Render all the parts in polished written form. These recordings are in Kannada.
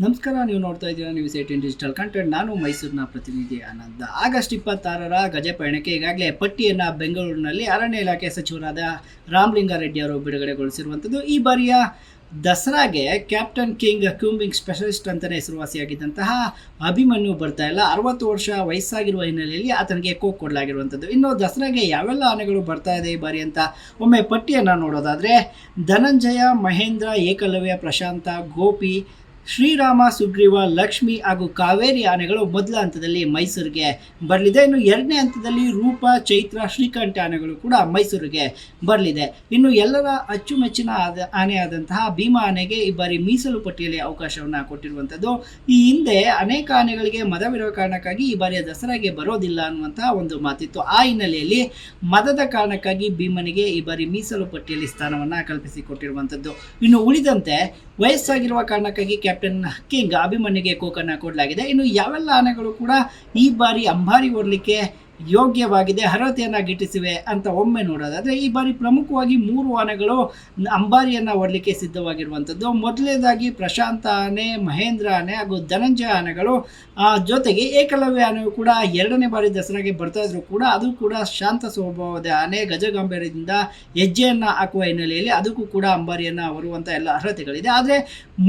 ನಮಸ್ಕಾರ, ನೀವು ನೋಡ್ತಾ ಇದ್ದೀರಾ ನ್ಯೂಸ್ 18 ಡಿಜಿಟಲ್ ಕಂಟೆಂಟ್. ನಾನು ಮೈಸೂರಿನ ಪ್ರತಿನಿಧಿ ಆನಂದ. ಆಗಸ್ಟ್ 26ರ ಗಜ ಪಯಣಕ್ಕೆ ಈಗಾಗಲೇ ಪಟ್ಟಿಯನ್ನು ಬೆಂಗಳೂರಿನಲ್ಲಿ ಅರಣ್ಯ ಇಲಾಖೆ ಸಚಿವರಾದ ರಾಮಲಿಂಗಾರೆಡ್ಡಿ ಅವರು ಬಿಡುಗಡೆಗೊಳಿಸಿರುವಂಥದ್ದು. ಈ ಬಾರಿಯ ದಸರಾಗೆ ಕ್ಯಾಪ್ಟನ್ ಕಿಂಗ್ ಕ್ಯೂಂಬಿಂಗ್ ಸ್ಪೆಷಲಿಸ್ಟ್ ಅಂತಲೇ ಹೆಸರುವಾಸಿಯಾಗಿದ್ದಂತಹ ಅಭಿಮನ್ಯು ಬರ್ತಾ ಇಲ್ಲ. 60 ವರ್ಷ ವಯಸ್ಸಾಗಿರುವ ಹಿನ್ನೆಲೆಯಲ್ಲಿ ಆತನಿಗೆ ಕೋಕ್ ಕೊಡಲಾಗಿರುವಂಥದ್ದು. ಇನ್ನು ದಸರಾಗೆ ಯಾವೆಲ್ಲ ಆನೆಗಳು ಬರ್ತಾ ಇದೆ ಈ ಬಾರಿ ಅಂತ ಒಮ್ಮೆ ಪಟ್ಟಿಯನ್ನು ನೋಡೋದಾದರೆ, ಧನಂಜಯ, ಮಹೇಂದ್ರ, ಏಕಲವ್ಯ, ಪ್ರಶಾಂತ, ಗೋಪಿ, ಶ್ರೀರಾಮ, ಸುಗ್ರೀವ, ಲಕ್ಷ್ಮಿ ಹಾಗೂ ಕಾವೇರಿ ಆನೆಗಳು ಮೊದಲ ಹಂತದಲ್ಲಿ ಮೈಸೂರಿಗೆ ಬರಲಿದೆ. ಇನ್ನು ಎರಡನೇ ಹಂತದಲ್ಲಿ ರೂಪ, ಚೈತ್ರ, ಶ್ರೀಕಂಠ ಆನೆಗಳು ಕೂಡ ಮೈಸೂರಿಗೆ ಬರಲಿದೆ. ಇನ್ನು ಎಲ್ಲರ ಅಚ್ಚುಮೆಚ್ಚಿನ ಆನೆಯಾದಂತಹ ಭೀಮಾ ಆನೆಗೆ ಈ ಬಾರಿ ಮೀಸಲು ಪಟ್ಟಿಯಲ್ಲಿ ಅವಕಾಶವನ್ನು ಕೊಟ್ಟಿರುವಂಥದ್ದು. ಈ ಹಿಂದೆ ಅನೇಕ ಆನೆಗಳಿಗೆ ಮದವಿರುವ ಕಾರಣಕ್ಕಾಗಿ ಈ ಬಾರಿಯ ದಸರಾಗೆ ಬರೋದಿಲ್ಲ ಅನ್ನುವಂತಹ ಒಂದು ಮಾತಿತ್ತು. ಆ ಹಿನ್ನೆಲೆಯಲ್ಲಿ ಮದದ ಕಾರಣಕ್ಕಾಗಿ ಭೀಮನಿಗೆ ಈ ಬಾರಿ ಮೀಸಲು ಪಟ್ಟಿಯಲ್ಲಿ ಸ್ಥಾನವನ್ನು ಕಲ್ಪಿಸಿಕೊಟ್ಟಿರುವಂಥದ್ದು. ಇನ್ನು ಉಳಿದಂತೆ ವಯಸ್ಸಾಗಿರುವ ಕಾರಣಕ್ಕಾಗಿ ಕ್ಯಾಪ್ಟನ್ ಕಿಂಗ್ ಅಭಿಮನ್ಯುಗೆ ಕೋಕನ್ನು ಕೊಡಲಾಗಿದೆ. ಇನ್ನು ಯಾವೆಲ್ಲ ಆನೆಗಳು ಕೂಡ ಈ ಬಾರಿ ಅಂಬಾರಿ ಓಡಲಿಕ್ಕೆ ಯೋಗ್ಯವಾಗಿದೆ, ಅರ್ಹತೆಯನ್ನು ಗಿಟ್ಟಿಸಿವೆ ಅಂತ ಒಮ್ಮೆ ನೋಡೋದಾದರೆ, ಈ ಬಾರಿ ಪ್ರಮುಖವಾಗಿ 3 ಆನೆಗಳು ಅಂಬಾರಿಯನ್ನು ಓಡಲಿಕ್ಕೆ ಸಿದ್ಧವಾಗಿರುವಂಥದ್ದು. ಮೊದಲನೇದಾಗಿ ಪ್ರಶಾಂತ ಆನೆ, ಮಹೇಂದ್ರ ಆನೆ ಹಾಗೂ ಧನಂಜಯ ಆನೆಗಳು, ಜೊತೆಗೆ ಏಕಲವ್ಯ ಆನೆಯು ಕೂಡ 2ನೇ ಬಾರಿ ದಸರಾಗೆ ಬರ್ತಾ ಇದ್ರು ಕೂಡ ಅದು ಕೂಡ ಶಾಂತ ಸ್ವಭಾವದ ಆನೆ, ಗಜಗಾಂಭೀರ್ಯದಿಂದ ಹೆಜ್ಜೆಯನ್ನು ಹಾಕುವ ಹಿನ್ನೆಲೆಯಲ್ಲಿ ಅದಕ್ಕೂ ಕೂಡ ಅಂಬಾರಿಯನ್ನು ಹೊರುವಂಥ ಎಲ್ಲ ಅರ್ಹತೆಗಳಿದೆ. ಆದರೆ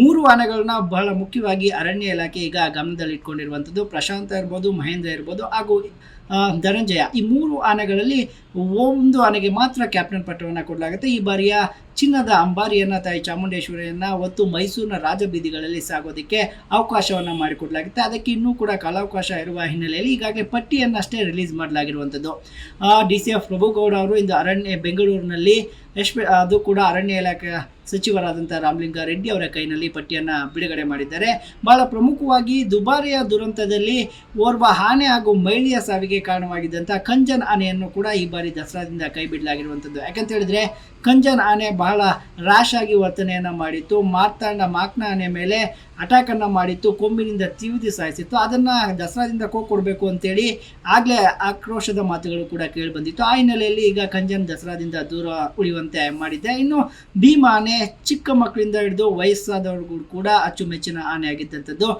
3 ಆನೆಗಳನ್ನ ಬಹಳ ಮುಖ್ಯವಾಗಿ ಅರಣ್ಯ ಇಲಾಖೆ ಈಗ ಗಮನದಲ್ಲಿ ಇಟ್ಕೊಂಡಿರುವಂಥದ್ದು. ಪ್ರಶಾಂತ ಇರ್ಬೋದು, ಮಹೇಂದ್ರ ಇರ್ಬೋದು ಹಾಗೂ ಧನಂಜಯ, ಈ 3 ಆನೆಗಳಲ್ಲಿ ಒಂದು ಆನೆಗೆ ಮಾತ್ರ ಕ್ಯಾಪ್ಟನ್ ಪಟ್ಟವನ್ನು ಕೊಡಲಾಗುತ್ತೆ. ಈ ಬಾರಿಯ ಚಿನ್ನದ ಅಂಬಾರಿಯನ್ನು ತಾಯಿ ಚಾಮುಂಡೇಶ್ವರಿಯನ್ನು ಹೊತ್ತು ಮೈಸೂರಿನ ರಾಜಬೀದಿಗಳಲ್ಲಿ ಸಾಗೋದಕ್ಕೆ ಅವಕಾಶವನ್ನು ಮಾಡಿಕೊಡಲಾಗುತ್ತೆ. ಅದಕ್ಕೆ ಇನ್ನೂ ಕೂಡ ಕಾಲಾವಕಾಶ ಇರುವ ಹಿನ್ನೆಲೆಯಲ್ಲಿ ಈಗಾಗಲೇ ಪಟ್ಟಿಯನ್ನಷ್ಟೇ ರಿಲೀಸ್ ಮಾಡಲಾಗಿರುವಂಥದ್ದು. DCF ಪ್ರಭುಗೌಡ ಅವರು ಇಂದು ಬೆಂಗಳೂರಿನಲ್ಲಿ ಅದು ಕೂಡ ಅರಣ್ಯ ಇಲಾಖೆ ಸಚಿವರಾದಂಥ ರಾಮಲಿಂಗಾರೆಡ್ಡಿ ಅವರ ಕೈನಲ್ಲಿ ಪಟ್ಟಿಯನ್ನು ಬಿಡುಗಡೆ ಮಾಡಿದ್ದಾರೆ. ಬಹಳ ಪ್ರಮುಖವಾಗಿ ದುಬಾರಿಯ ದುರಂತದಲ್ಲಿ ಓರ್ವ ಆನೆ ಹಾಗೂ ಮಹಿಳೆಯ ಸಾವಿಗೆ ಕಾರಣವಾಗಿದ್ದಂಥ ಕಂಜನ್ ಆನೆಯನ್ನು ಕೂಡ ಈ ಬಾರಿ ದಸರಾದಿಂದ ಕೈ ಬಿಡಲಾಗಿರುವಂಥದ್ದು. ಯಾಕಂತ ಹೇಳಿದ್ರೆ ಕಂಜನ್ ಆನೆ ಬಹಳ ರ್ಯಾಶ್ ಆಗಿ ವರ್ತನೆಯನ್ನು ಮಾಡಿತ್ತು. ಮಾಕ್ನ ಆನೆ ಮೇಲೆ ಅಟ್ಯಾಕನ್ನು ಮಾಡಿತ್ತು, ಕೊಂಬಿನಿಂದ ತಿವಿದು ಸಾಯಿಸಿತ್ತು. ಅದನ್ನು ದಸರಾದಿಂದ ಕೊಡಬೇಕು ಅಂತೇಳಿ ಆಗಲೇ ಆಕ್ರೋಶದ ಮಾತುಗಳು ಕೂಡ ಕೇಳಿ ಬಂದಿತ್ತು. ಆ ಹಿನ್ನೆಲೆಯಲ್ಲಿ ಈಗ ಕಂಜನ್ ದಸರಾದಿಂದ ದೂರ ಉಳಿಯುವಂತೆ ಮಾಡಿದ್ದೆ. ಇನ್ನು ಭೀಮಾ ಆನೆ ಚಿಕ್ಕ ಮಕ್ಕಳಿಂದ ಹಿಡಿದು ವಯಸ್ಸಾದವ್ರಿಗೂ ಕೂಡ ಅಚ್ಚುಮೆಚ್ಚಿನ ಆನೆ ಆಗಿದ್ದಂಥದ್ದು.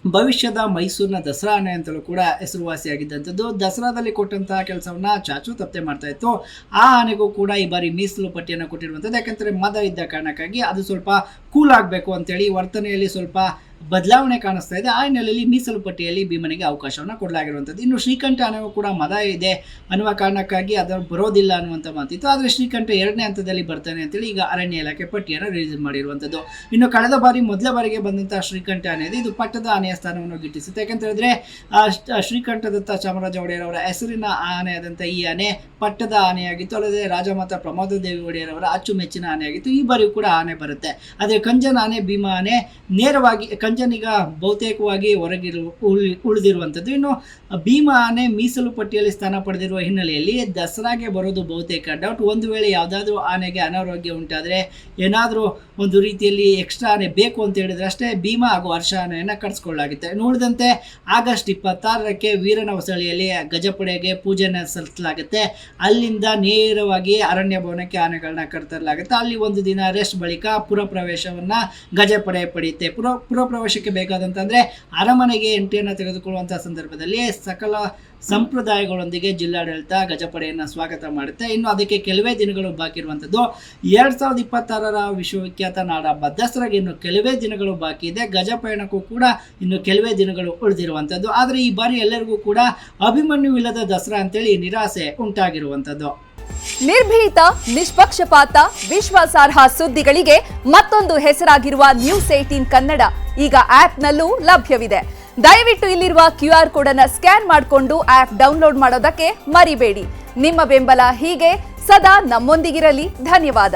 ಭವಿಷ್ಯದ ಮೈಸೂರಿನ ದಸರಾ ಆನೆ ಅಂತಲೂ ಕೂಡ ಹೆಸರುವಾಸಿಯಾಗಿದ್ದಂಥದ್ದು. ದಸರಾದಲ್ಲಿ ಕೊಟ್ಟಂತಹ ಕೆಲಸವನ್ನು ಚಾಚು ತಪ್ಪದೆ ಮಾಡ್ತಾ ಇತ್ತು. ಆ ಆನೆಗೂ ಕೂಡ ಈ ಬಾರಿ ಮೀಸಲು ಪಟ್ಟಿಯನ್ನು ಕೊಟ್ಟಿರುವಂಥದ್ದು. ಯಾಕಂದರೆ ಮದ ಇದ್ದ ಕಾರಣಕ್ಕಾಗಿ ಅದು ಸ್ವಲ್ಪ ಕೂಲ್ ಆಗಬೇಕು ಅಂತೇಳಿ ವರ್ತನೆಯಲ್ಲಿ ಸ್ವಲ್ಪ ಬದಲಾವಣೆ ಕಾಣಿಸ್ತಾ ಇದೆ. ಆ ಹಿನ್ನೆಲೆಯಲ್ಲಿ ಮೀಸಲು ಪಟ್ಟಿಯಲ್ಲಿ ಭೀಮನಿಗೆ ಅವಕಾಶವನ್ನು ಕೊಡಲಾಗಿರುವಂಥದ್ದು. ಇನ್ನು ಶ್ರೀಕಂಠ ಆನೆಗೂ ಕೂಡ ಮದ ಇದೆ ಅನ್ನುವ ಕಾರಣಕ್ಕಾಗಿ ಅದು ಬರೋದಿಲ್ಲ ಅನ್ನುವಂಥ ಮಾತಿತ್ತು. ಆದರೆ ಶ್ರೀಕಂಠ 2ನೇ ಹಂತದಲ್ಲಿ ಬರ್ತಾನೆ ಅಂತೇಳಿ ಈಗ ಅರಣ್ಯ ಇಲಾಖೆ ಪಟ್ಟಿಯನ್ನು ರಿಲೀಸ್ ಮಾಡಿರುವಂಥದ್ದು. ಇನ್ನು ಕಳೆದ ಬಾರಿ ಮೊದಲ ಬಾರಿಗೆ ಬಂದಂಥ ಶ್ರೀಕಂಠ ಆನೆ ಇದು ಪಟ್ಟದ ಆನೆಯ ಸ್ಥಾನವನ್ನು ಗಿಟ್ಟಿಸುತ್ತೆ. ಯಾಕಂತ ಹೇಳಿದ್ರೆ ಶ್ರೀಕಂಠದತ್ತ ಚಾಮರಾಜ ಒಡೆಯರ್ ಅವರ ಹೆಸರಿನ ಆನೆಯಾದಂಥ ಈ ಆನೆ ಪಟ್ಟದ ಆನೆಯಾಗಿತ್ತು. ಅಲ್ಲದೆ ರಾಜಮಾತಾ ಪ್ರಮೋದಾದೇವಿ ಒಡೆಯರ್ ಅವರ ಅಚ್ಚುಮೆಚ್ಚಿನ ಆನೆಯಾಗಿತ್ತು. ಈ ಬಾರಿಯೂ ಕೂಡ ಆನೆ ಬರುತ್ತೆ. ಆದರೆ ಕಂಜನ್ ಆನೆ, ಭೀಮಾ ಆನೆ ನೇರವಾಗಿ ಕಂಜನಿಗ ಬಹುತೇಕವಾಗಿ ಉಳಿದಿರುವಂಥದ್ದು. ಇನ್ನು ಭೀಮಾ ಆನೆ ಮೀಸಲು ಪಟ್ಟಿಯಲ್ಲಿ ಸ್ಥಾನ ಪಡೆದಿರುವ ಹಿನ್ನೆಲೆಯಲ್ಲಿ ದಸರಾಗೆ ಬರೋದು ಬಹುತೇಕ ಡೌಟ್. ಒಂದು ವೇಳೆ ಯಾವುದಾದ್ರೂ ಆನೆಗೆ ಅನಾರೋಗ್ಯ ಉಂಟಾದರೆ, ಏನಾದರೂ ಒಂದು ರೀತಿಯಲ್ಲಿ ಎಕ್ಸ್ಟ್ರಾ ಆನೆ ಬೇಕು ಅಂತ ಹೇಳಿದ್ರೆ ಅಷ್ಟೇ ಭೀಮಾ ಹಾಗೂ ಹರ್ಷ ಆನೆಯನ್ನು ಕರೆಸ್ಕೊಳ್ಳಲಾಗುತ್ತೆ. ನೋಡಿದಂತೆ ಆಗಸ್ಟ್ 26ಕ್ಕೆ ವೀರನ ಹೊಸಳಿಯಲ್ಲಿ ಗಜಪಡೆಗೆ ಪೂಜೆಯನ್ನು ಸಲ್ಲಿಸಲಾಗುತ್ತೆ. ಅಲ್ಲಿಂದ ನೇರವಾಗಿ ಅರಣ್ಯ ಭವನಕ್ಕೆ ಆನೆಗಳನ್ನ ಕರೆತರಲಾಗುತ್ತೆ. ಅಲ್ಲಿ ಒಂದು ದಿನ ರೆಸ್ಟ್ ಬಳಿಕ ಪುರಪ್ರವೇಶವನ್ನು ಗಜಪಡೆ ಪಡೆಯುತ್ತೆ. ಪುರಪ್ರವೇಶಕ್ಕೆ ಬೇಕಾದಂತಂದ್ರೆ ಅರಮನೆಗೆ ಎಂಟ್ರಿಯನ್ನು ತೆಗೆದುಕೊಳ್ಳುವಂತಹ ಸಂದರ್ಭದಲ್ಲಿ ಸಕಲ ಸಂಪ್ರದಾಯಗಳೊಂದಿಗೆ ಜಿಲ್ಲಾಡಳಿತ ಗಜಪಡೆಯನ್ನು ಸ್ವಾಗತ ಮಾಡುತ್ತೆ. ಇನ್ನು ಅದಕ್ಕೆ ಕೆಲವೇ ದಿನಗಳು ಬಾಕಿ ಇರುವಂಥದ್ದು. 2026ರ ವಿಶ್ವವಿಖ್ಯಾತ ನಾಡಹಬ್ಬ ದಸರಾಗೆ ಇನ್ನು ಕೆಲವೇ ದಿನಗಳು ಬಾಕಿ ಇದೆ. ಗಜಪಯಣಕ್ಕೂ ಕೂಡ ಇನ್ನು ಕೆಲವೇ ದಿನಗಳು ಉಳಿದಿರುವಂಥದ್ದು. ಆದರೆ ಈ ಬಾರಿ ಎಲ್ಲರಿಗೂ ಕೂಡ ಅಭಿಮನ್ಯುವಿಲ್ಲದ ದಸರಾ ಅಂತೇಳಿ ನಿರಾಸೆ ಉಂಟಾಗಿರುವಂಥದ್ದು. ನಿರ್ಭೀತ, ನಿಷ್ಪಕ್ಷಪಾತ, ವಿಶ್ವಾಸಾರ್ಹ ಸುದ್ದಿಗಳಿಗೆ ಮತ್ತೊಂದು ಹೆಸರಾಗಿರುವ ನ್ಯೂಸ್ 18 ಕನ್ನಡ ಈಗ ಆಪ್ನಲ್ಲೂ ಲಭ್ಯವಿದೆ. ದಯವಿಟ್ಟು ಇಲ್ಲಿರುವ QR ಕೋಡ್ ಅನ್ನು ಸ್ಕ್ಯಾನ್ ಮಾಡಿಕೊಂಡು ಆಪ್ ಡೌನ್ಲೋಡ್ ಮಾಡೋದಕ್ಕೆ ಮರಿಬೇಡಿ. ನಿಮ್ಮ ಬೆಂಬಲ ಹೀಗೆ ಸದಾ ನಮ್ಮೊಂದಿಗಿರಲಿ. ಧನ್ಯವಾದ.